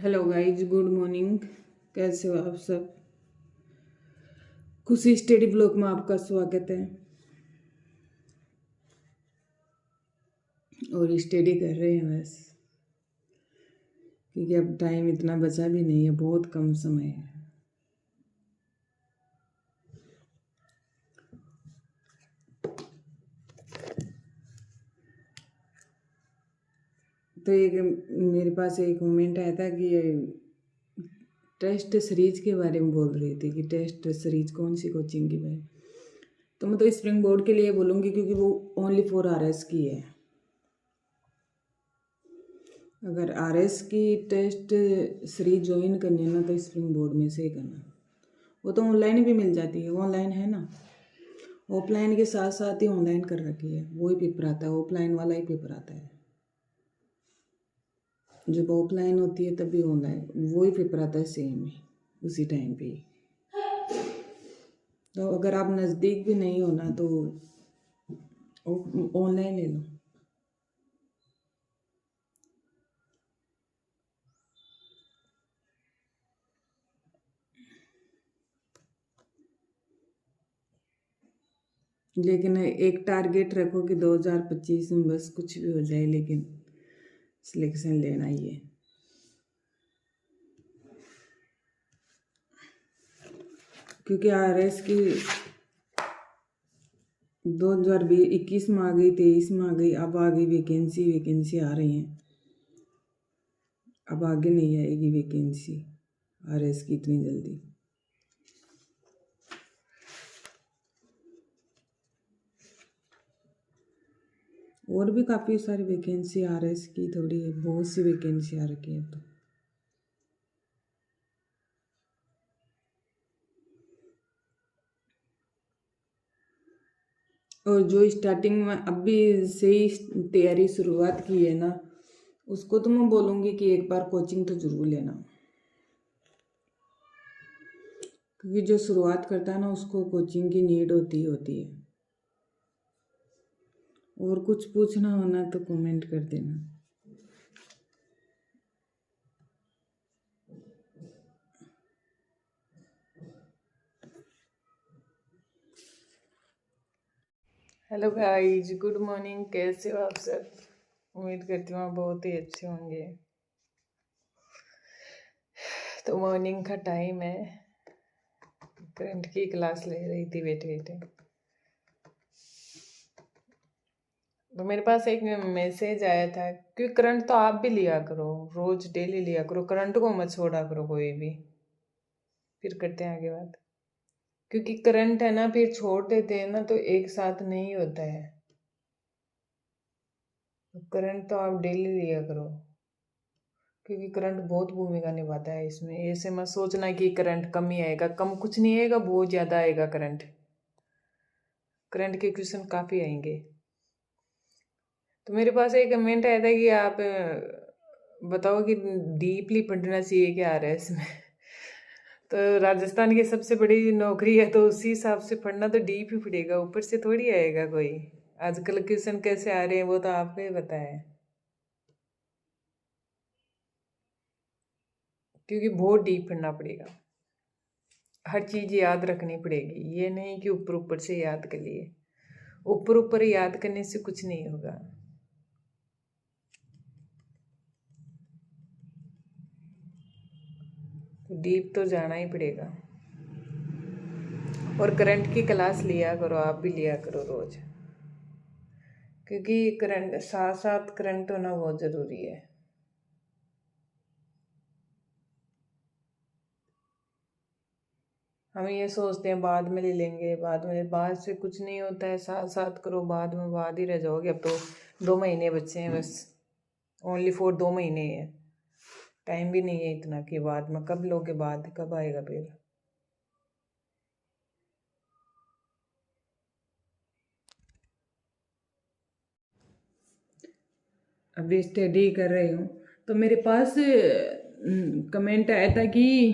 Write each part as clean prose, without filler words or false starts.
Hello guys, good morning. कैसे हो आप सब? खुशी स्टडी ब्लॉग में आपका स्वागत है। और स्टडी कर रहे हैं बस, क्योंकि अब टाइम इतना बचा भी नहीं है, बहुत कम समय है। तो एक मेरे पास एक कमेंट आया था कि टेस्ट सीरीज के बारे में बोल रही थी कि टेस्ट सीरीज कौन सी कोचिंग की है। तो मैं तो स्प्रिंग बोर्ड के लिए बोलूँगी, क्योंकि वो ओनली फॉर आरएस की है। अगर आरएस की टेस्ट सीरीज ज्वाइन करनी है ना, तो स्प्रिंग बोर्ड में से ही करना। वो तो ऑनलाइन भी मिल जाती है, ऑनलाइन है ना। ऑफलाइन के साथ साथ ही ऑनलाइन कर रखी है, वही पेपर आता है, ऑफलाइन वाला ही पेपर आता है। जब ऑफलाइन होती है तभी ऑनलाइन वही पेपर आता है, सेम ही उसी टाइम पे ही। तो अगर आप नज़दीक भी नहीं होना तो ऑनलाइन ले लो। लेकिन एक टारगेट रखो कि 2025 में बस कुछ भी हो जाए, लेकिन सिलेक्शन लेना ही है। क्योंकि आरएस की 2021 में आ गई, 23 में आ गई, अब आ गई वैकेंसी आ रही हैं। अब आगे नहीं आएगी वैकेंसी आरएस की इतनी जल्दी। और भी काफ़ी सारी वैकेंसी आरएस की, थोड़ी बहुत सी वैकेंसी आ रखी है तो। और जो स्टार्टिंग में अभी से ही तैयारी शुरुआत की है ना, उसको तो मैं बोलूँगी कि एक बार कोचिंग तो ज़रूर लेना। क्योंकि जो शुरुआत करता है ना, उसको कोचिंग की नीड होती है। और कुछ पूछना होना तो कमेंट कर देना। Hello guys, good morning. कैसे हो आप सब? उम्मीद करती हूँ आप बहुत ही अच्छे होंगे। तो मॉर्निंग का टाइम है, करंट की क्लास ले रही थी बैठे बैठे। तो मेरे पास एक मैसेज आया था कि करंट तो आप भी लिया करो, रोज डेली लिया करो, करंट को मत छोड़ा करो कोई भी। फिर करते हैं आगे बात। क्योंकि करंट है ना, फिर छोड़ देते हैं ना तो एक साथ नहीं होता है। तो करंट तो आप डेली लिया करो, क्योंकि करंट बहुत भूमिका निभाता है इसमें। ऐसे मत सोचना कि करंट कम ही आएगा, कम कुछ नहीं आएगा, बहुत ज़्यादा आएगा करंट। करंट के क्वेश्चन काफ़ी आएंगे। तो मेरे पास एक कमेंट आया था कि आप बताओ कि डीपली पढ़ना चाहिए क्या आ रहा है इसमें। तो राजस्थान की सबसे बड़ी नौकरी है, तो उसी हिसाब से पढ़ना तो डीप ही पड़ेगा, ऊपर से थोड़ी आएगा कोई। आजकल क्वेश्चन कैसे आ रहे हैं वो तो आपको ही पता है। क्योंकि बहुत डीप पढ़ना पड़ेगा, हर चीज़ याद रखनी पड़ेगी। ये नहीं कि ऊपर ऊपर से याद कर लिए, ऊपर ऊपर याद करने से कुछ नहीं होगा। तो डीप तो जाना ही पड़ेगा। और करंट की क्लास लिया करो, आप भी लिया करो रोज, क्योंकि करंट साथ साथ करंट होना बहुत ज़रूरी है। हम ये सोचते हैं बाद में ले लेंगे, बाद से कुछ नहीं होता है। साथ साथ करो, बाद में बाद ही रह जाओगे। अब तो 2 महीने बच्चे हैं बस, ओनली फॉर 2 महीने है। टाइम भी नहीं है इतना कि बाद में कब लोगे, बाद कब आएगा फिर। अभी स्टडी कर रही हूँ, तो मेरे पास कमेंट आया था कि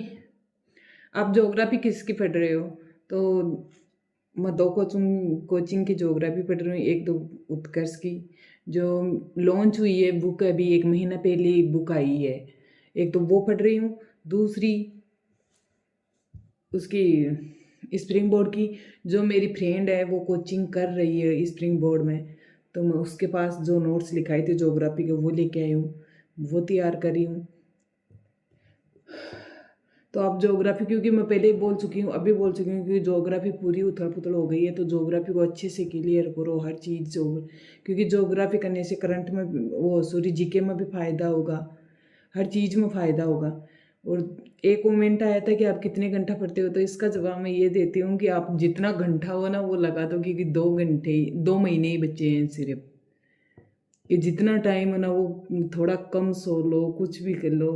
आप ज्योग्राफी किसकी पढ़ रहे हो। तो मैं 2 कोचिंग की ज्योग्राफी पढ़ रही हूँ, एक तो उत्कर्ष की जो लॉन्च हुई है बुक, अभी 1 महीना पहले बुक आई है। एक तो वो पढ़ रही हूँ, दूसरी उसकी स्प्रिंग बोर्ड की, जो मेरी फ्रेंड है वो कोचिंग कर रही है स्प्रिंग बोर्ड में, तो मैं उसके पास जो नोट्स लिखाई थे ज्योग्राफी के वो लेके आई हूँ, वो तैयार करी हूँ। तो आप ज्योग्राफी, क्योंकि मैं पहले ही बोल चुकी हूँ, अभी बोल चुकी हूँ कि ज्योग्राफी पूरी उथल पुथल हो गई है, तो ज्योग्राफी को अच्छे से क्लियर करो हर चीज़ जो, क्योंकि ज्योग्राफी करने से करंट में वो सॉरी जीके में भी फायदा होगा, हर चीज़ में फ़ायदा होगा। और एक कमेंट आया था कि आप कितने घंटा पढ़ते हो, तो इसका जवाब मैं ये देती हूँ कि आप जितना घंटा हो ना वो लगा दो, क्योंकि 2 घंटे 2 महीने ही बचे हैं सिर्फ, कि जितना टाइम है ना वो थोड़ा कम सो लो, कुछ भी कर लो,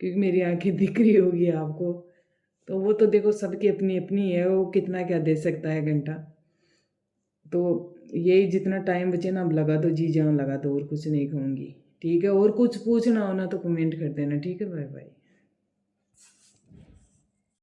क्योंकि मेरी आंखें दिख रही होगी आपको। तो वो तो देखो सबकी अपनी अपनी है, वो कितना क्या दे सकता है घंटा। तो यही जितना टाइम बचे ना अब लगा दो, जी जान लगा दो, और कुछ नहीं कहूँगी। ठीक है, और कुछ पूछना हो ना तो कमेंट कर देना। ठीक है, बाय बाय।